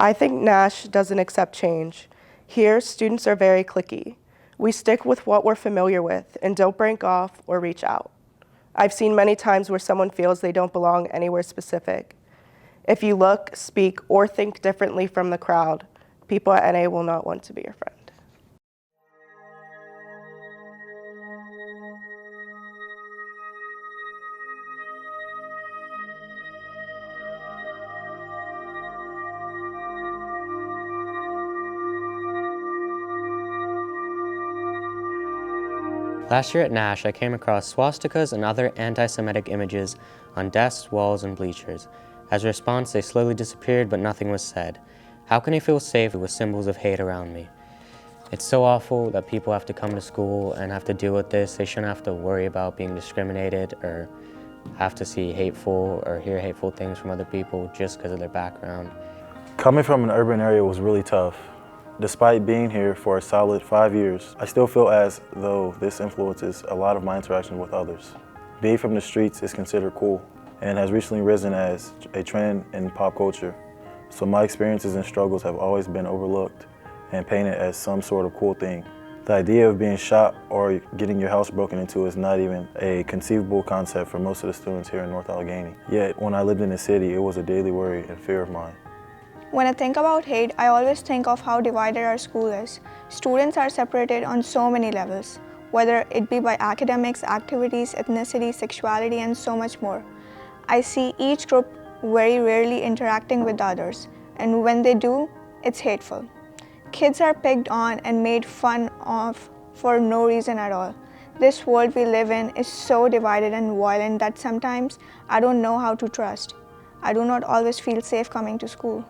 I think NASH doesn't accept change. Here, students are very cliquey. We stick with what we're familiar with and don't break off or reach out. I've seen many times where someone feels they don't belong anywhere specific. If you look, speak, or think differently from the crowd, people at NA will not want to be your friend. Last year at NASH, I came across swastikas and other anti-Semitic images on desks, walls, and bleachers. As a response, they slowly disappeared, but nothing was said. How can I feel safe with symbols of hate around me? It's so awful that people have to come to school and have to deal with this. They shouldn't have to worry about being discriminated or have to see hateful or hear hateful things from other people just because of their background. Coming from an urban area was really tough. Despite being here for a solid 5 years, I still feel as though this influences a lot of my interactions with others. Being from the streets is considered cool and has recently risen as a trend in pop culture. So my experiences and struggles have always been overlooked and painted as some sort of cool thing. The idea of being shot or getting your house broken into is not even a conceivable concept for most of the students here in North Allegheny. Yet when I lived in the city, it was a daily worry and fear of mine. When I think about hate, I always think of how divided our school is. Students are separated on so many levels, whether it be by academics, activities, ethnicity, sexuality, and so much more. I see each group very rarely interacting with others, and when they do, it's hateful. Kids are picked on and made fun of for no reason at all. This world we live in is so divided and violent that sometimes I don't know how to trust. I do not always feel safe coming to school.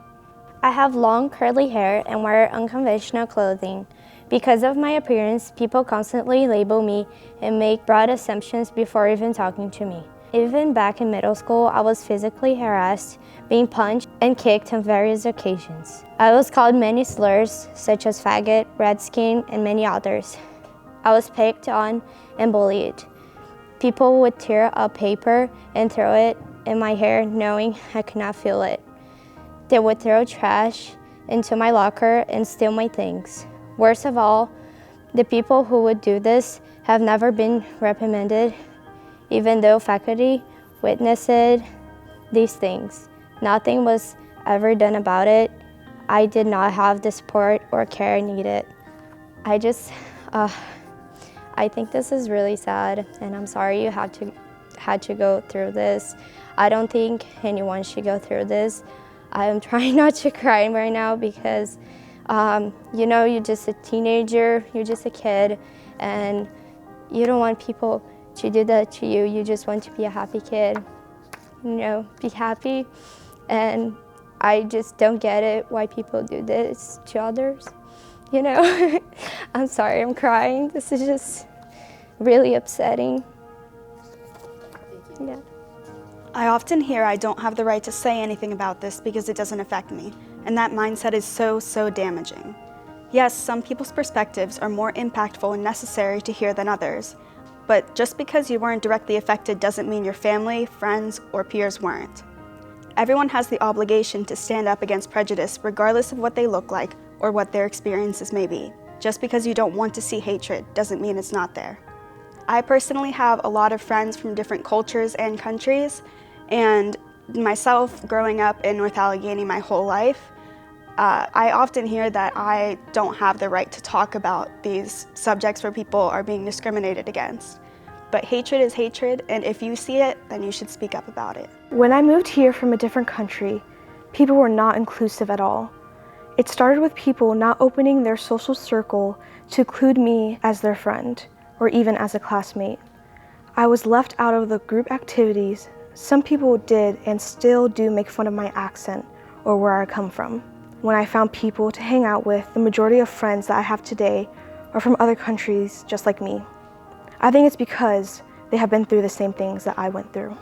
I have long curly hair and wear unconventional clothing. Because of my appearance, people constantly label me and make broad assumptions before even talking to me. Even back in middle school, I was physically harassed, being punched and kicked on various occasions. I was called many slurs, such as faggot, redskin, and many others. I was picked on and bullied. People would tear up paper and throw it in my hair, knowing I could not feel it. They would throw trash into my locker and steal my things. Worst of all, the people who would do this have never been reprimanded, even though faculty witnessed these things. Nothing was ever done about it. I did not have the support or care needed. I think this is really sad, and I'm sorry you had to go through this. I don't think anyone should go through this. I'm trying not to cry right now because, you're just a teenager, you're just a kid, and you don't want people to do that to you. You just want to be a happy kid, be happy. And I just don't get it why people do this to others, I'm sorry, I'm crying. This is just really upsetting. Yeah. I often hear I don't have the right to say anything about this because it doesn't affect me, and that mindset is so damaging. Yes, some people's perspectives are more impactful and necessary to hear than others, but just because you weren't directly affected doesn't mean your family, friends, or peers weren't. Everyone has the obligation to stand up against prejudice regardless of what they look like or what their experiences may be. Just because you don't want to see hatred doesn't mean it's not there. I personally have a lot of friends from different cultures and countries, and myself growing up in North Allegheny my whole life, I often hear that I don't have the right to talk about these subjects where people are being discriminated against. But hatred is hatred, and if you see it, then you should speak up about it. When I moved here from a different country, people were not inclusive at all. It started with people not opening their social circle to include me as their friend, or even as a classmate. I was left out of the group activities. Some people did and still do make fun of my accent or where I come from. When I found people to hang out with, the majority of friends that I have today are from other countries just like me. I think it's because they have been through the same things that I went through.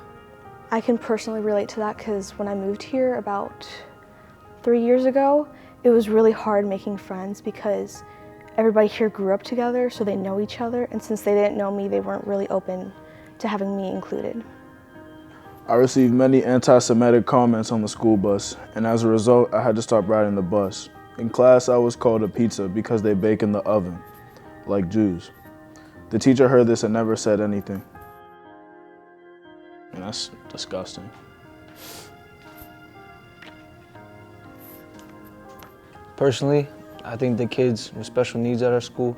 I can personally relate to that because when I moved here about 3 years ago, it was really hard making friends because everybody here grew up together, so they know each other, and since they didn't know me, they weren't really open to having me included. I received many anti-Semitic comments on the school bus, and as a result, I had to stop riding the bus. In class, I was called a pizza because they bake in the oven, like Jews. The teacher heard this and never said anything. And that's disgusting. Personally, I think the kids with special needs at our school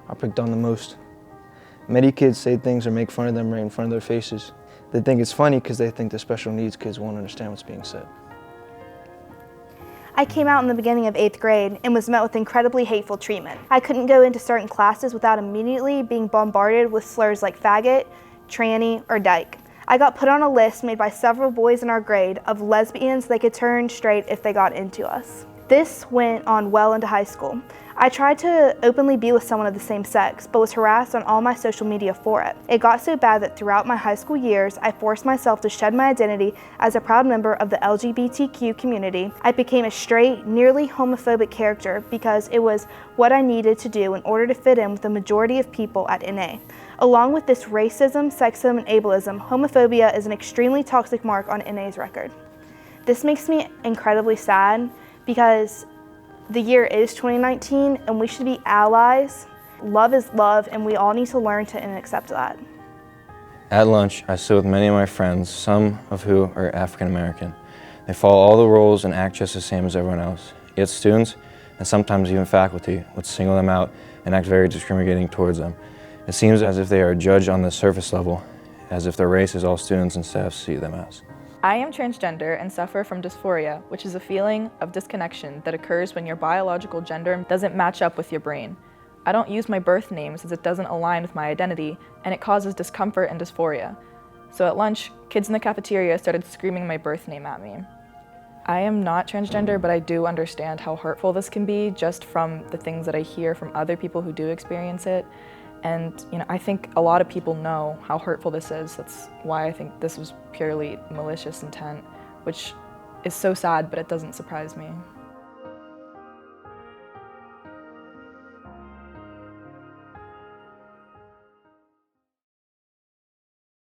are picked on the most. Many kids say things or make fun of them right in front of their faces. They think it's funny because they think the special needs kids won't understand what's being said. I came out in the beginning of 8th grade and was met with incredibly hateful treatment. I couldn't go into certain classes without immediately being bombarded with slurs like faggot, tranny, or dyke. I got put on a list made by several boys in our grade of lesbians they could turn straight if they got into us. This went on well into high school. I tried to openly be with someone of the same sex, but was harassed on all my social media for it. It got so bad that throughout my high school years, I forced myself to shed my identity as a proud member of the LGBTQ community. I became a straight, nearly homophobic character because it was what I needed to do in order to fit in with the majority of people at NA. Along with this racism, sexism, and ableism, homophobia is an extremely toxic mark on NA's record. This makes me incredibly sad because the year is 2019 and we should be allies. Love is love and we all need to learn to and accept that. At lunch, I sit with many of my friends, some of who are African American. They follow all the rules and act just the same as everyone else. Yet students, and sometimes even faculty, would single them out and act very discriminating towards them. It seems as if they are judged on the surface level, as if their race is all students and staff see them as. I am transgender and suffer from dysphoria, which is a feeling of disconnection that occurs when your biological gender doesn't match up with your brain. I don't use my birth name since it doesn't align with my identity, and it causes discomfort and dysphoria. So at lunch, kids in the cafeteria started screaming my birth name at me. I am not transgender, but I do understand how hurtful this can be just from the things that I hear from other people who do experience it. And I think a lot of people know how hurtful this is. That's why I think this was purely malicious intent, which is so sad, but it doesn't surprise me.